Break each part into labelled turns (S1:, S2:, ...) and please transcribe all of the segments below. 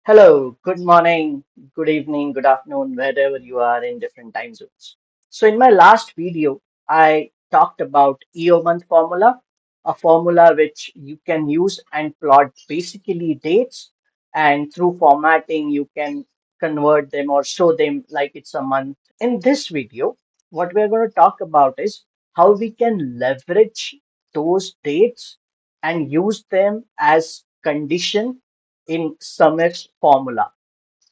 S1: Hello, good morning, good evening, good afternoon, wherever you are in different time zones. So, in my last video, I talked about EOMONTH formula, a formula which you can use and plot basically dates, and through formatting, you can convert them or show them like it's a month. In this video, what we're going to talk about is how we can leverage those dates and use them as condition in SUMIFS formula.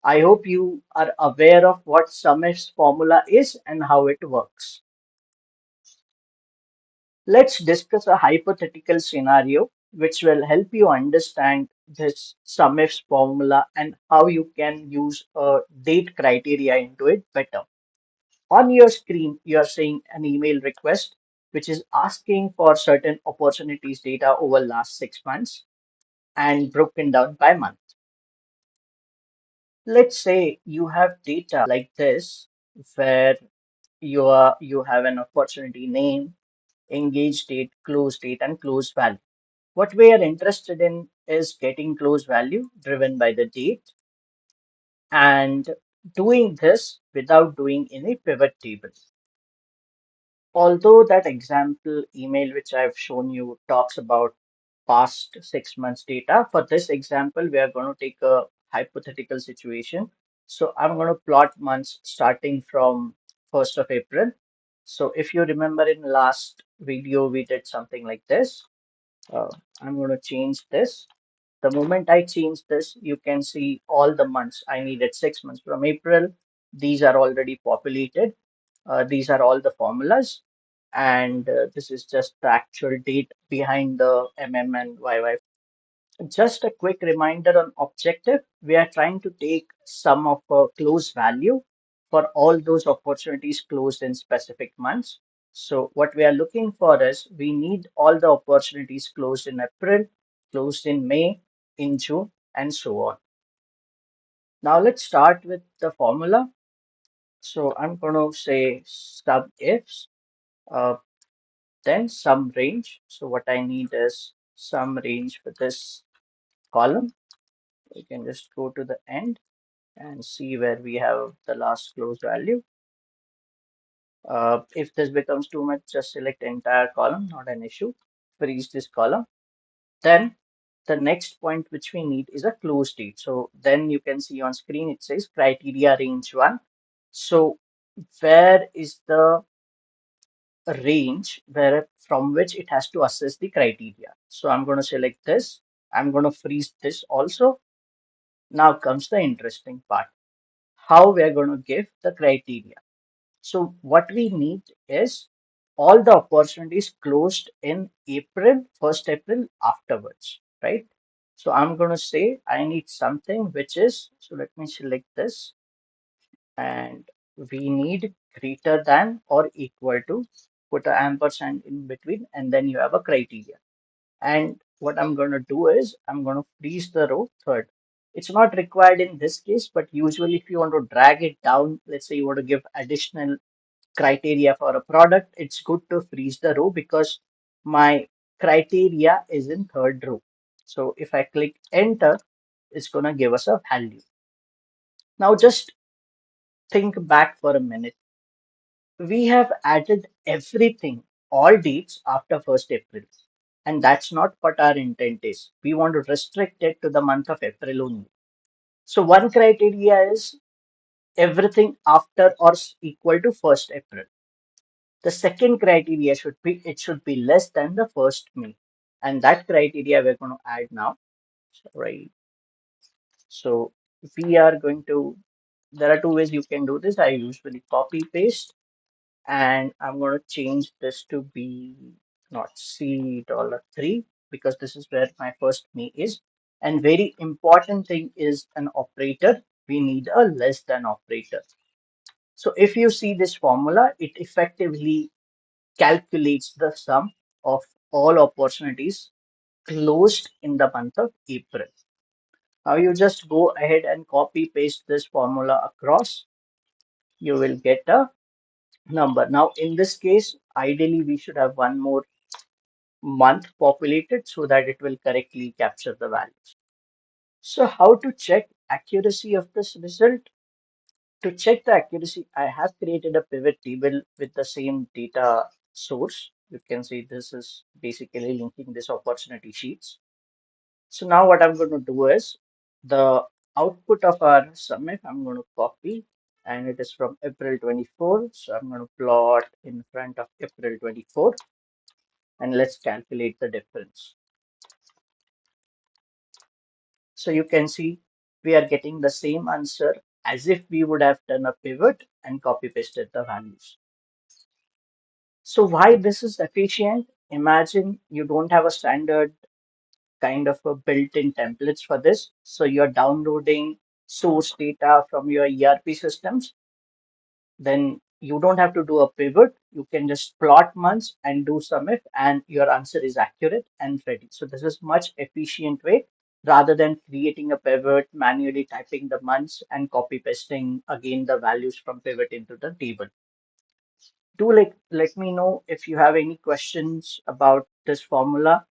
S1: I hope you are aware of what SUMIFS formula is and how it works. Let's discuss a hypothetical scenario which will help you understand this SUMIFS formula and how you can use a date criteria into it better. On your screen, you are seeing an email request which is asking for certain opportunities data over last 6 months and broken down by month. Let's say you have data like this where you have an opportunity name, engage date, close date, and close value. What we are interested in is getting close value driven by the date and doing this without doing any pivot table. Although that example email which I've shown you talks about past 6 months data, for this example, we are going to take a hypothetical situation. So I'm going to plot months starting from 1st of April. So if you remember in last video, we did something like this. Uh, I'm going to change this. The moment I change this, you can see all the months. I needed 6 months from April. These are already populated. These are all the formulas. And this is just the actual date behind the MM and YY. Just a quick reminder on objective. We are trying to take sum of a close value for all those opportunities closed in specific months. So what we are looking for is we need all the opportunities closed in April, closed in May, in June, and so on. Now let's start with the formula. So I'm going to say sub ifs, uh, then sum range. So what I need is sum range for this column. We can just go to the end and see where we have the last close value. If this becomes too much, just select entire column, not an issue. Freeze this column. Then the next point which we need is a close date. So then you can see on screen it says criteria range 1. So where is the range where from which it has to assess the criteria? So I'm going to select this. I'm going to freeze this also. Now comes the interesting part, how we are going to give the criteria. So what we need is all the opportunities closed in April, 1st April afterwards, right? So I'm going to say I need something which is, so let me select this, and we need greater than or equal to, put an ampersand in between, and then you have a criteria. And what I'm going to do is I'm going to freeze the row third. It's not required in this case, but usually if you want to drag it down, let's say you want to give additional criteria for a product, it's good to freeze the row because my criteria is in third row. So if I click enter, it's going to give us a value. Now just think back for a minute. We have added everything, all dates after 1st April. And that's not what our intent is. We want to restrict it to the month of April only. So one criteria is everything after or equal to 1st April. The second criteria should be it should be less than the 1st May. And that criteria we're going to add now. Right. So we are going to, there are two ways you can do this. I usually copy paste and I'm going to change this to be not $3 because this is where my 1st May is. And very important thing is an operator. We need a less than operator. So if you see this formula, it effectively calculates the sum of all opportunities closed in the month of April. Now you just go ahead and copy paste this formula across. You will get a number. Now in this case, ideally we should have one more month populated so that it will correctly capture the values. So how to check accuracy of this result. To check the accuracy, I have created a pivot table with the same data source. You can see this is basically linking this opportunity sheets. So now what I'm going to do is the output of our SUMIF, I'm going to copy, and it is from April 24. So I'm going to plot in front of April 24, and let's calculate the difference. So you can see we are getting the same answer as if we would have done a pivot and copy pasted the values. So why this is efficient? Imagine you don't have a standard kind of a built-in templates for this. So you're downloading source data from your ERP systems. Then you don't have to do a pivot. You can just plot months and do SUMIF, and your answer is accurate and ready. So this is much efficient way rather than creating a pivot, manually typing the months and copy pasting again the values from pivot into the table. Do let me know if you have any questions about this formula.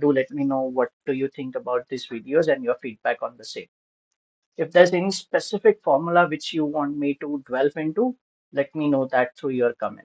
S1: Do let me know what do you think about these videos and your feedback on the same. If there's any specific formula which you want me to delve into, let me know that through your comment.